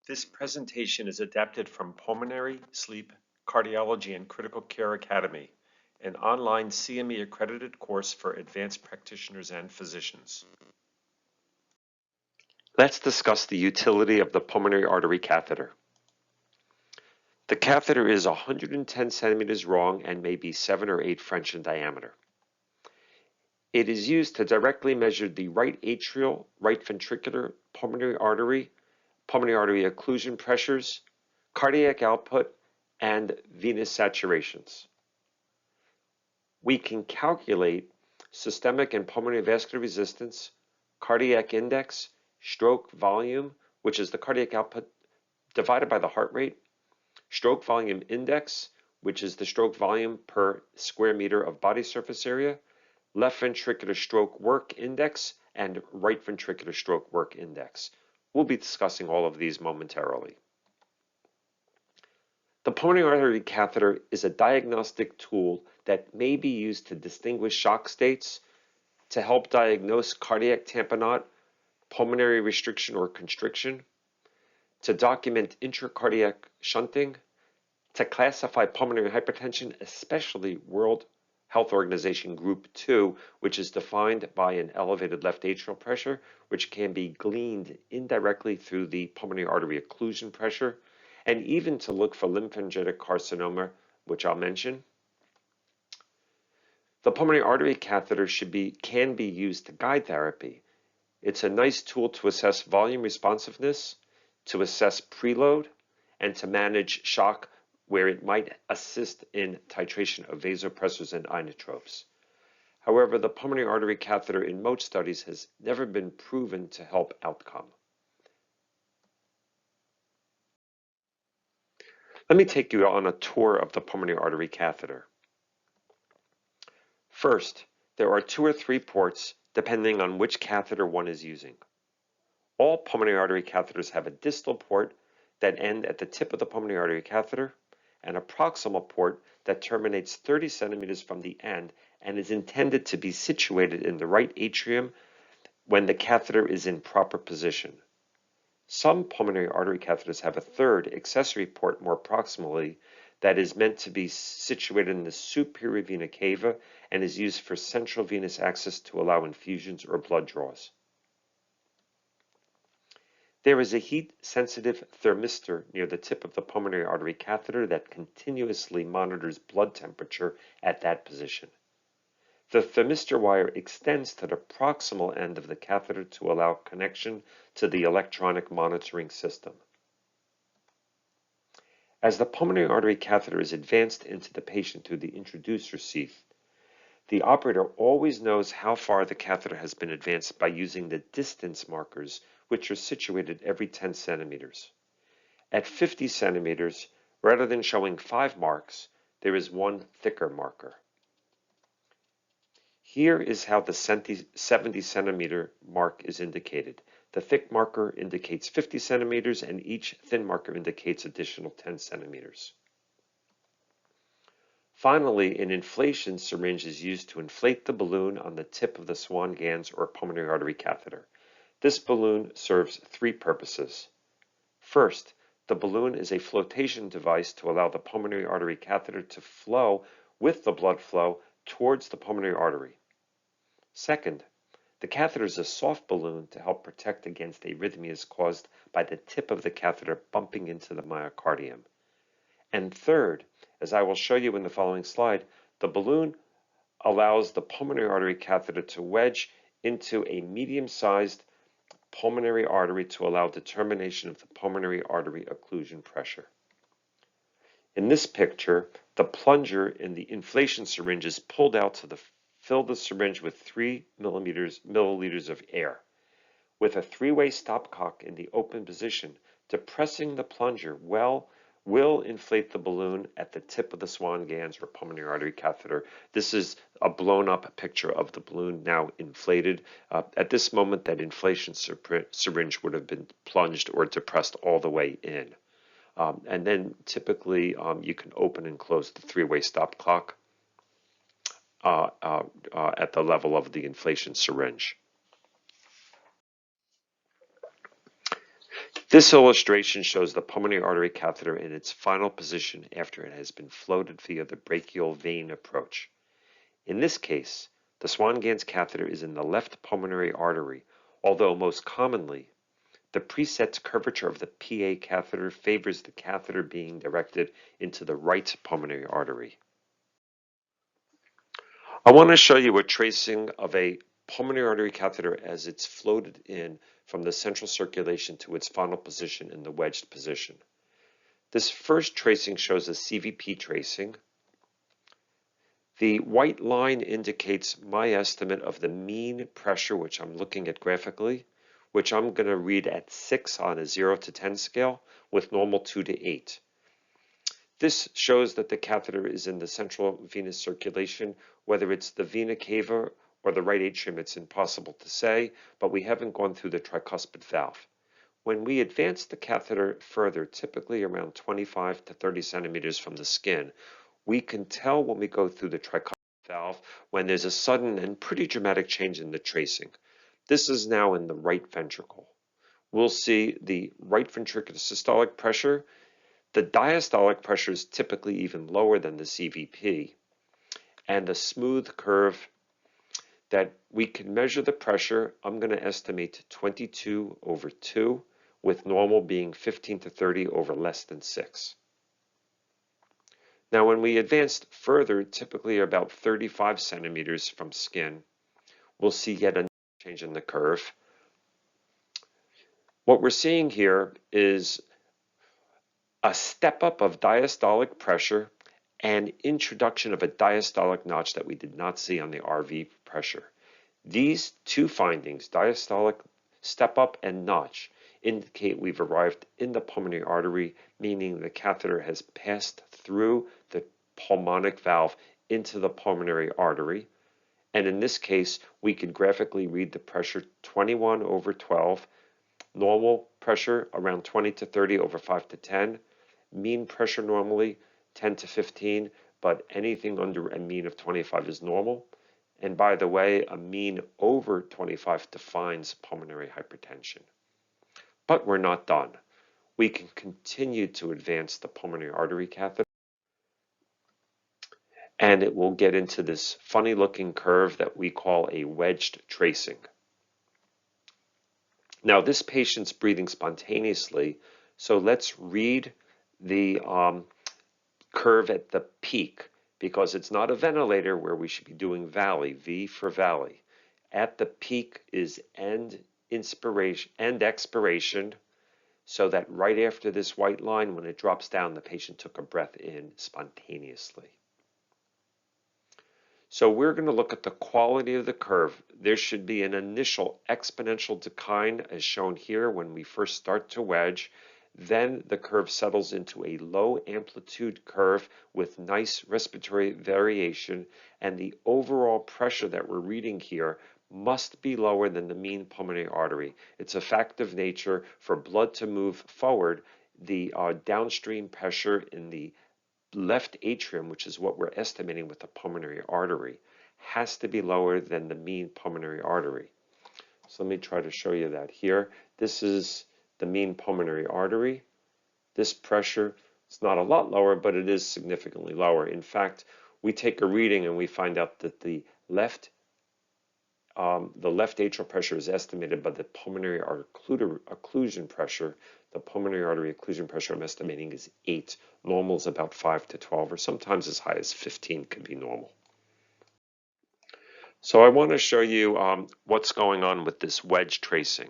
This presentation is adapted from Pulmonary, Sleep, Cardiology, and Critical Care Academy, an online CME-accredited course for advanced practitioners and physicians. Let's discuss the utility of the pulmonary artery catheter. The catheter is 110 centimeters long and may be 7 or 8 French in diameter. It is used to directly measure the right atrial, right ventricular, pulmonary artery occlusion pressures, cardiac output, and venous saturations. We can calculate systemic and pulmonary vascular resistance, cardiac index, stroke volume, which is the cardiac output divided by the heart rate, stroke volume index, which is the stroke volume per square meter of body surface area, left ventricular stroke work index, and right ventricular stroke work index. We'll be discussing all of these momentarily. The pulmonary artery catheter is a diagnostic tool that may be used to distinguish shock states, to help diagnose cardiac tamponade, pulmonary restriction or constriction, to document intracardiac shunting, to classify pulmonary hypertension, especially World Health Organization Group 2, which is defined by an elevated left atrial pressure, which can be gleaned indirectly through the pulmonary artery occlusion pressure, and even to look for lymphangitic carcinoma, which I'll mention. The pulmonary artery catheter can be used to guide therapy. It's a nice tool to assess volume responsiveness, to assess preload, and to manage shock where it might assist in titration of vasopressors and inotropes. However, the pulmonary artery catheter in most studies has never been proven to help outcome. Let me take you on a tour of the pulmonary artery catheter. First, there are 2 or 3 ports depending on which catheter one is using. All pulmonary artery catheters have a distal port that ends at the tip of the pulmonary artery catheter and a proximal port that terminates 30 centimeters from the end and is intended to be situated in the right atrium when the catheter is in proper position. Some pulmonary artery catheters have a 3rd accessory port more proximally that is meant to be situated in the superior vena cava and is used for central venous access to allow infusions or blood draws. There is a heat-sensitive thermistor near the tip of the pulmonary artery catheter that continuously monitors blood temperature at that position. The thermistor wire extends to the proximal end of the catheter to allow connection to the electronic monitoring system. As the pulmonary artery catheter is advanced into the patient through the introducer sheath, the operator always knows how far the catheter has been advanced by using the distance markers, which are situated every 10 centimeters. At 50 centimeters, rather than showing 5 marks, there is 1 thicker marker. Here is how the 70 centimeter mark is indicated. The thick marker indicates 50 centimeters and each thin marker indicates additional 10 centimeters. Finally, an inflation syringe is used to inflate the balloon on the tip of the Swan-Ganz or pulmonary artery catheter. This balloon serves 3 purposes. First, the balloon is a flotation device to allow the pulmonary artery catheter to flow with the blood flow towards the pulmonary artery. Second, the catheter is a soft balloon to help protect against arrhythmias caused by the tip of the catheter bumping into the myocardium. And third, as I will show you in the following slide, the balloon allows the pulmonary artery catheter to wedge into a medium-sized pulmonary artery to allow determination of the pulmonary artery occlusion pressure. In this picture, the plunger in the inflation syringe is pulled out to fill the syringe with 3 milliliters of air. With a 3-way stopcock in the open position, depressing the plunger will inflate the balloon at the tip of the Swan-Ganz or pulmonary artery catheter. This is a blown up picture of the balloon now inflated. At this moment, that inflation syringe would have been plunged or depressed all the way in. And then typically you can open and close the 3-way stopcock at the level of the inflation syringe. This illustration shows the pulmonary artery catheter in its final position after it has been floated via the brachial vein approach. In this case, the Swan-Ganz catheter is in the left pulmonary artery, although most commonly, the preset curvature of the PA catheter favors the catheter being directed into the right pulmonary artery. I want to show you a tracing of a pulmonary artery catheter as it's floated in from the central circulation to its final position in the wedged position. This first tracing shows a CVP tracing. The white line indicates my estimate of the mean pressure, which I'm looking at graphically, which I'm going to read at 6 on a 0 to 10 scale with normal 2 to 8. This shows that the catheter is in the central venous circulation. Whether it's the vena cava or the right atrium, it's impossible to say, but we haven't gone through the tricuspid valve. When we advance the catheter further, typically around 25 to 30 centimeters from the skin, we can tell when we go through the tricuspid valve when there's a sudden and pretty dramatic change in the tracing. This is now in the right ventricle. We'll see the right ventricular systolic pressure. The diastolic pressure is typically even lower than the CVP, and a smooth curve that we can measure the pressure. I'm going to estimate 22 over 2, with normal being 15 to 30 over less than 6. Now, when we advance further, typically about 35 centimeters from skin, we'll see yet another change in the curve. What we're seeing here is a step up of diastolic pressure and introduction of a diastolic notch that we did not see on the RV pressure. These two findings, diastolic step up and notch, indicate we've arrived in the pulmonary artery, meaning the catheter has passed through the pulmonic valve into the pulmonary artery. And in this case, we could graphically read the pressure 21 over 12, normal pressure around 20 to 30 over 5 to 10, mean pressure normally 10 to 15, but anything under a mean of 25 is normal. And by the way, a mean over 25 defines pulmonary hypertension. But we're not done. We can continue to advance the pulmonary artery catheter, and it will get into this funny looking curve that we call a wedged tracing. Now, this patient's breathing spontaneously, so let's read the curve at the peak, because it's not a ventilator where we should be doing valley, V for valley. At the peak is end inspiration, end expiration, so that right after this white line, when it drops down, the patient took a breath in spontaneously. So we're going to look at the quality of the curve. There should be an initial exponential decline as shown here when we first start to wedge. Then the curve settles into a low amplitude curve with nice respiratory variation, and the overall pressure that we're reading here must be lower than the mean pulmonary artery. It's a fact of nature. For blood to move forward, the downstream pressure in the left atrium, which is what we're estimating with the pulmonary artery, has to be lower than the mean pulmonary artery. So let me try to show you that here. This is the mean pulmonary artery. This pressure is not a lot lower, but it is significantly lower. In fact, we take a reading and we find out that the left atrial pressure is estimated by the pulmonary occlusion pressure. The pulmonary artery occlusion pressure I'm estimating is 8. Normal is about 5 to 12, or sometimes as high as 15 can be normal. So I want to show you what's going on with this wedge tracing.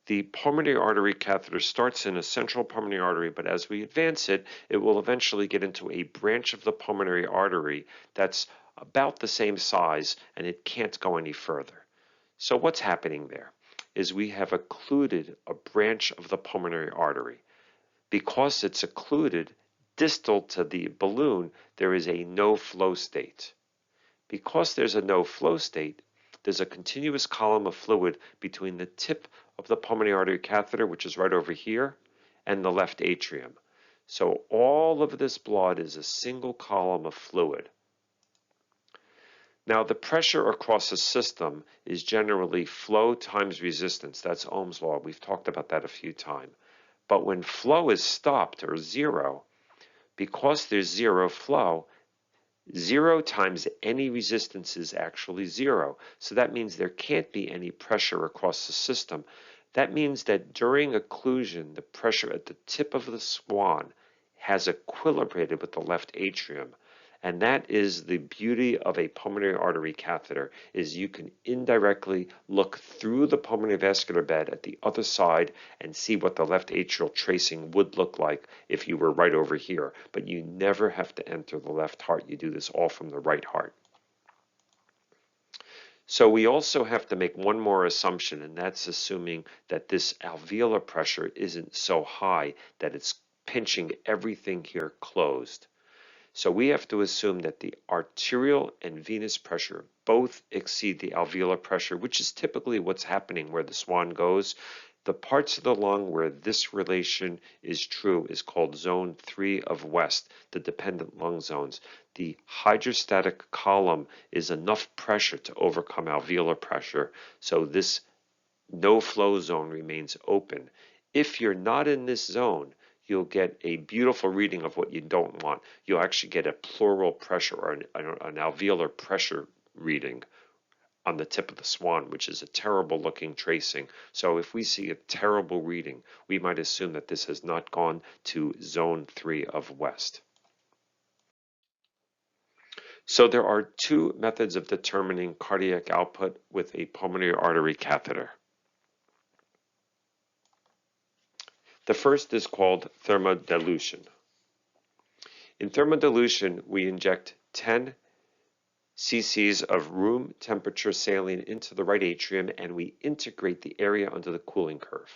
The pulmonary artery catheter starts in a central pulmonary artery, but as we advance it, it will eventually get into a branch of the pulmonary artery that's about the same size, and it can't go any further. So what's happening there is we have occluded a branch of the pulmonary artery. Because it's occluded, distal to the balloon, there is a no-flow state. Because there's a no-flow state, there's a continuous column of fluid between the tip of the pulmonary artery catheter, which is right over here, and the left atrium. So all of this blood is a single column of fluid. Now, the pressure across a system is generally flow times resistance. That's Ohm's law. We've talked about that a few times. But when flow is stopped or zero, because there's zero flow, 0 times any resistance is actually 0. So that means there can't be any pressure across the system. That means that during occlusion, the pressure at the tip of the swan has equilibrated with the left atrium. And that is the beauty of a pulmonary artery catheter, is you can indirectly look through the pulmonary vascular bed at the other side and see what the left atrial tracing would look like if you were right over here. But you never have to enter the left heart. You do this all from the right heart. So we also have to make one more assumption, and that's assuming that this alveolar pressure isn't so high that it's pinching everything here closed. So we have to assume that the arterial and venous pressure both exceed the alveolar pressure, which is typically what's happening where the swan goes. The parts of the lung where this relation is true is called zone 3 of West, the dependent lung zones. The hydrostatic column is enough pressure to overcome alveolar pressure, so this no flow zone remains open. If you're not in this zone, you'll get a beautiful reading of what you don't want. You'll actually get a pleural pressure or an alveolar pressure reading on the tip of the swan, which is a terrible looking tracing. So if we see a terrible reading, we might assume that this has not gone to zone 3 of West. So there are two methods of determining cardiac output with a pulmonary artery catheter. The first is called thermodilution. In thermodilution, we inject 10 cc's of room temperature saline into the right atrium, and we integrate the area under the cooling curve.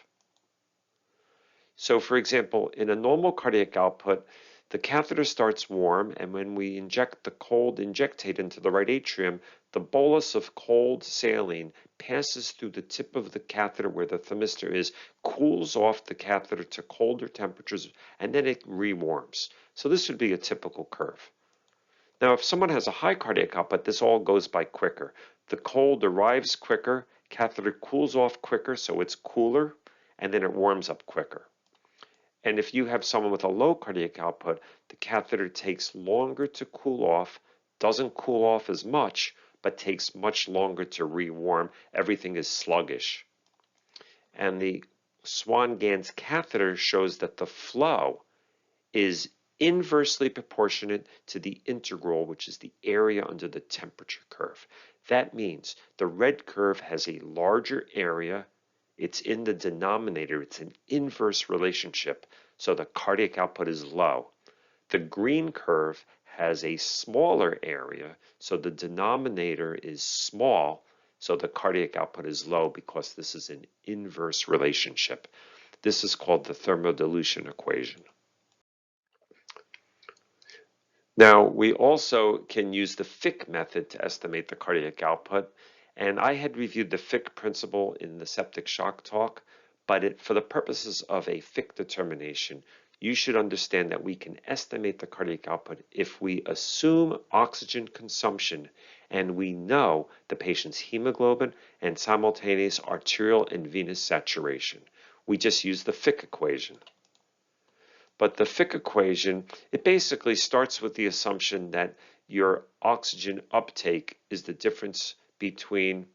So for example, in a normal cardiac output, the catheter starts warm, and when we inject the cold injectate into the right atrium, the bolus of cold saline passes through the tip of the catheter where the thermistor is, cools off the catheter to colder temperatures, and then it rewarms. So this would be a typical curve. Now, if someone has a high cardiac output, this all goes by quicker. The cold arrives quicker, catheter cools off quicker, so it's cooler, and then it warms up quicker. And if you have someone with a low cardiac output, the catheter takes longer to cool off, doesn't cool off as much, but takes much longer to rewarm. Everything is sluggish. And the Swan-Ganz catheter shows that the flow is inversely proportionate to the integral, which is the area under the temperature curve. That means the red curve has a larger area. It's in the denominator. It's an inverse relationship, so the cardiac output is low. The green curve has a smaller area, so the denominator is small, so the cardiac output is low because this is an inverse relationship. This is called the thermodilution equation. Now, we also can use the Fick method to estimate the cardiac output, and I had reviewed the Fick principle in the septic shock talk, but for the purposes of a Fick determination, you should understand that we can estimate the cardiac output if we assume oxygen consumption and we know the patient's hemoglobin and simultaneous arterial and venous saturation. We just use the Fick equation. But the Fick equation, it basically starts with the assumption that your oxygen uptake is the difference between,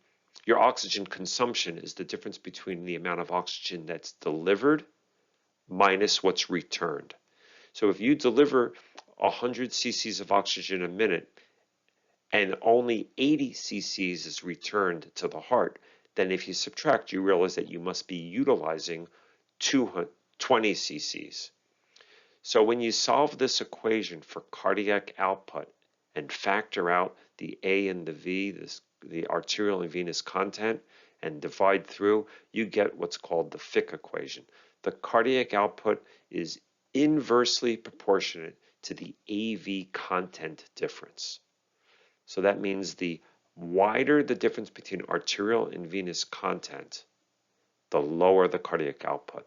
your oxygen consumption is the difference between the amount of oxygen that's delivered minus what's returned. So if you deliver 100 cc's of oxygen a minute and only 80 cc's is returned to the heart, then if you subtract, you realize that you must be utilizing 20 cc's. So when you solve this equation for cardiac output and factor out the A and the V, the arterial and venous content, and divide through, you get what's called the Fick equation. The cardiac output is inversely proportionate to the AV content difference. So that means the wider the difference between arterial and venous content, the lower the cardiac output.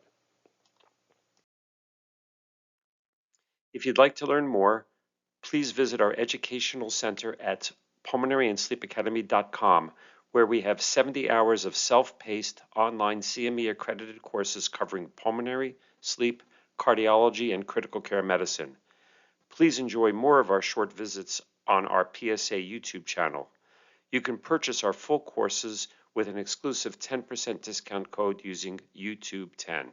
If you'd like to learn more, please visit our educational center at pulmonaryandsleepacademy.com, where we have 70 hours of self-paced online CME-accredited courses covering pulmonary, sleep, cardiology, and critical care medicine. Please enjoy more of our short visits on our PSA YouTube channel. You can purchase our full courses with an exclusive 10% discount code using YouTube10.